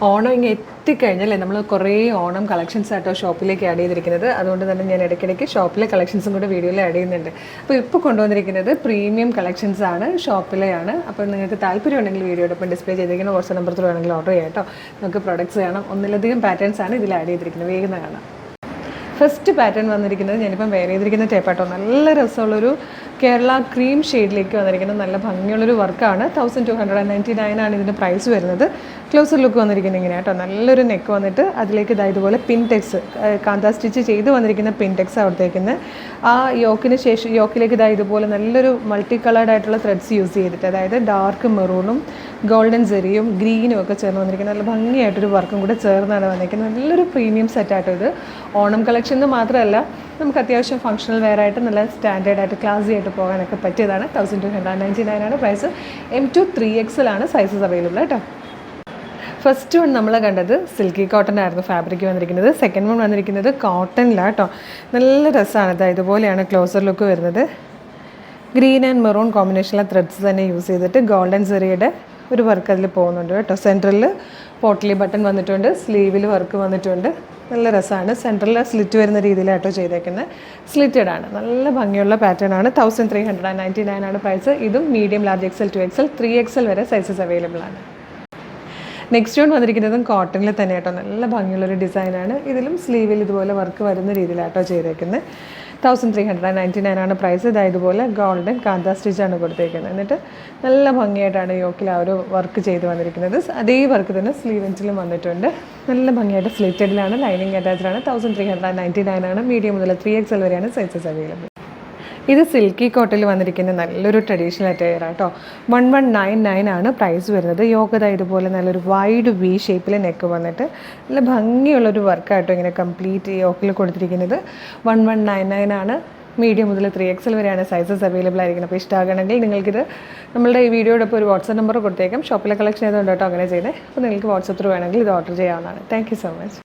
ഓണം ഇങ്ങനെ എത്തിക്കഴിഞ്ഞാൽ നമ്മൾ കുറേ ഓണം കളക്ഷൻസ് ആയിട്ടോ ഷോപ്പിലേക്ക് ആഡ് ചെയ്തിരിക്കുന്നത്. അതുകൊണ്ട് തന്നെ ഞാൻ ഇടയ്ക്കിടയ്ക്ക് ഷോപ്പിലെ കളക്ഷൻസും കൂടെ വീഡിയോയിൽ ആഡ് ചെയ്യുന്നുണ്ട്. അപ്പോൾ ഇപ്പോൾ കൊണ്ടുവന്നിരിക്കുന്നത് പ്രീമിയം കളക്ഷൻസ് ആണ്, ഷോപ്പിലെയാണ്. അപ്പോൾ നിങ്ങൾക്ക് താല്പര്യം ഉണ്ടെങ്കിൽ വീഡിയോടൊപ്പം ഡിസ്പ്ലേ ചെയ്തിരിക്കുന്ന വാട്സ്ആപ്പ് നമ്പറിൽ വേണമെങ്കിൽ ഓർഡർ ചെയ്യാം കേട്ടോ. നമുക്ക് പ്രൊഡക്ട്സ് കാണാം. ഒന്നിലധികം പാറ്റേൺസ് ആണ് ഇതിൽ ആഡ് ചെയ്തിരിക്കുന്നത്. വേഗം കാണാം. ഫസ്റ്റ് പാറ്റേൺ വന്നിരിക്കുന്നത് ഞാനിപ്പം വെയർ ചെയ്തിരിക്കുന്ന ടേപ്പാട്ടോ. നല്ല രസമുള്ളൊരു കേരള ക്രീം ഷെയ്ഡിലേക്ക് വന്നിരിക്കുന്നത് നല്ല ഭംഗിയുള്ളൊരു വർക്കാണ്. 1299 ആണ് ഇതിൻ്റെ പ്രൈസ് വരുന്നത്. ക്ലോസർ ലുക്ക് വന്നിരിക്കുന്നത് ഇങ്ങനെ കേട്ടോ. നല്ലൊരു നെക്ക് വന്നിട്ട് അതിലേക്ക് ഇതുപോലെ പിൻടെക്സ് കാന്താ സ്റ്റിച്ച് ചെയ്ത് വന്നിരിക്കുന്ന പിൻടെക്സ് അവിടത്തേക്കുന്ന ആ യോക്കിന് ശേഷം യോക്കിലേക്ക് ഇതുപോലെ നല്ലൊരു മൾട്ടി കളേർഡ് ആയിട്ടുള്ള ത്രെഡ്സ് യൂസ് ചെയ്തിട്ട്, അതായത് ഡാർക്ക് മെറൂണും ഗോൾഡൻ സെറിയും ഗ്രീനും ഒക്കെ ചേർന്ന് വന്നിരിക്കുന്നത് നല്ല ഭംഗിയായിട്ടൊരു വർക്കും കൂടെ ചേർന്നാണ് വന്നിരിക്കുന്നത്. നല്ലൊരു പ്രീമിയം സെറ്റായിട്ടോ ഇത്. ഓണം കളക്ഷൻ എന്ന് മാത്രമല്ല, നമുക്ക് അത്യാവശ്യം ഫങ്ഷണൽ വെയർ ആയിട്ട് നല്ല സ്റ്റാൻഡേർഡായിട്ട് ക്ലാസി ആയിട്ട് പോകാനൊക്കെ പറ്റിയതാണ്. 1299 ആണ് പ്രൈസ്. M2 3XL ആണ് സൈസസ് അവൈലബിൾ കേട്ടോ. ഫസ്റ്റ് വൺ നമ്മൾ കണ്ടത് സിൽക്കി കോട്ടൺ ആയിരുന്നു ഫാബ്രിക് വന്നിരിക്കുന്നത്. സെക്കൻഡ് വൺ വന്നിരിക്കുന്നത് കോട്ടണിലാണ് കേട്ടോ. നല്ല രസമാണ്. ഇതുപോലെയാണ് ക്ലോസർ ലുക്ക് വരുന്നത്. ഗ്രീൻ ആൻഡ് മെറൂൺ കോമ്പിനേഷനിലെ ത്രെഡ്സ് തന്നെ യൂസ് ചെയ്തിട്ട് ഗോൾഡൻ സെറിയുടെ ഒരു വർക്ക് അതിൽ പോകുന്നുണ്ട് കേട്ടോ. സെൻറ്ററിൽ പോട്ട്ലി ബട്ടൺ വന്നിട്ടുണ്ട്, സ്ലീവിൽ വർക്ക് വന്നിട്ടുണ്ട്. നല്ല രസമാണ്. സെൻറ്ററിൽ സ്ലിറ്റ് വരുന്ന രീതിയിലാട്ടോ ചെയ്തേക്കുന്നത്. സ്ലിറ്റഡ് ആണ്. നല്ല ഭംഗിയുള്ള പാറ്റേൺ ആണ്. 1399 ആണ് പ്രൈസ്. ഇതും medium, large XL, 2XL, 3XL വരെ സൈസസ് അവൈലബിൾ ആണ്. നെക്സ്റ്റ് വൺ വന്നിരിക്കുന്നതും കോട്ടണിൽ തന്നെ കേട്ടോ. നല്ല ഭംഗിയുള്ളൊരു ഡിസൈനാണ്. ഇതിലും സ്ലീവിൽ ഇതുപോലെ വർക്ക് വരുന്ന രീതിയിലാട്ടോ ചെയ്തേക്കുന്നത്. 1399 ആണ് പ്രൈസ്. ഇതുപോലെ ഗോൾഡൻ കാന്താ സ്റ്റിച്ചാണ് കൊടുത്തേക്കുന്നത്. എന്നിട്ട് നല്ല ഭംഗിയായിട്ടാണ് യോക്കിൽ ആ ഒരു വർക്ക് ചെയ്ത് വന്നിരിക്കുന്നത്. അതേ വർക്ക് തന്നെ സ്ലീവൻസിലും വന്നിട്ടുണ്ട്. നല്ല ഭംഗിയായിട്ട് സ്ലിറ്റഡിലാണ്, ലൈനിങ് അറ്റാച്ച്ഡാണ്. 1399 ആണ്. മീഡിയം മുതൽ 3XL വരെയാണ് സൈസസ് അവൈലബിൾ. ഇത് സിൽക്കി കോട്ടണിൽ വന്നിരിക്കുന്ന നല്ലൊരു ട്രഡീഷണൽ അറ്റയർ കേട്ടോ. 1199 ആണ് പ്രൈസ് വരുന്നത്. യോഗത ഇതുപോലെ നല്ലൊരു വൈഡ് വി ഷേപ്പിൽ നെക്ക് വന്നിട്ട് നല്ല ഭംഗിയുള്ളൊരു വർക്കായിട്ടോ ഇങ്ങനെ കംപ്ലീറ്റ് യോക്കിൽ കൊടുത്തിരിക്കുന്നത്. 1199 ആണ്. മീഡിയം മുതൽ 3XL വരെയാണ് സൈസസ് അവൈലബിൾ ആയിരിക്കുന്നത്. അപ്പോൾ ഇഷ്ടമാകണമെങ്കിൽ നിങ്ങൾക്കിത് നമ്മളുടെ ഈ വീഡിയോടൊപ്പം ഒരു വാട്സ്ആപ്പ് നമ്പർ കൊടുത്തേക്കാം. ഷോപ്പിലെ കളക്ഷൻ ചെയ്തുകൊണ്ട് കേട്ടോ അങ്ങനെ ചെയ്യുന്നത്. അപ്പോൾ നിങ്ങൾക്ക് വാട്സ്ആപ്പ് ത്രൂ വേണമെങ്കിൽ ഇത് ഓർഡർ ചെയ്യാവുന്നതാണ്. Thank you so much.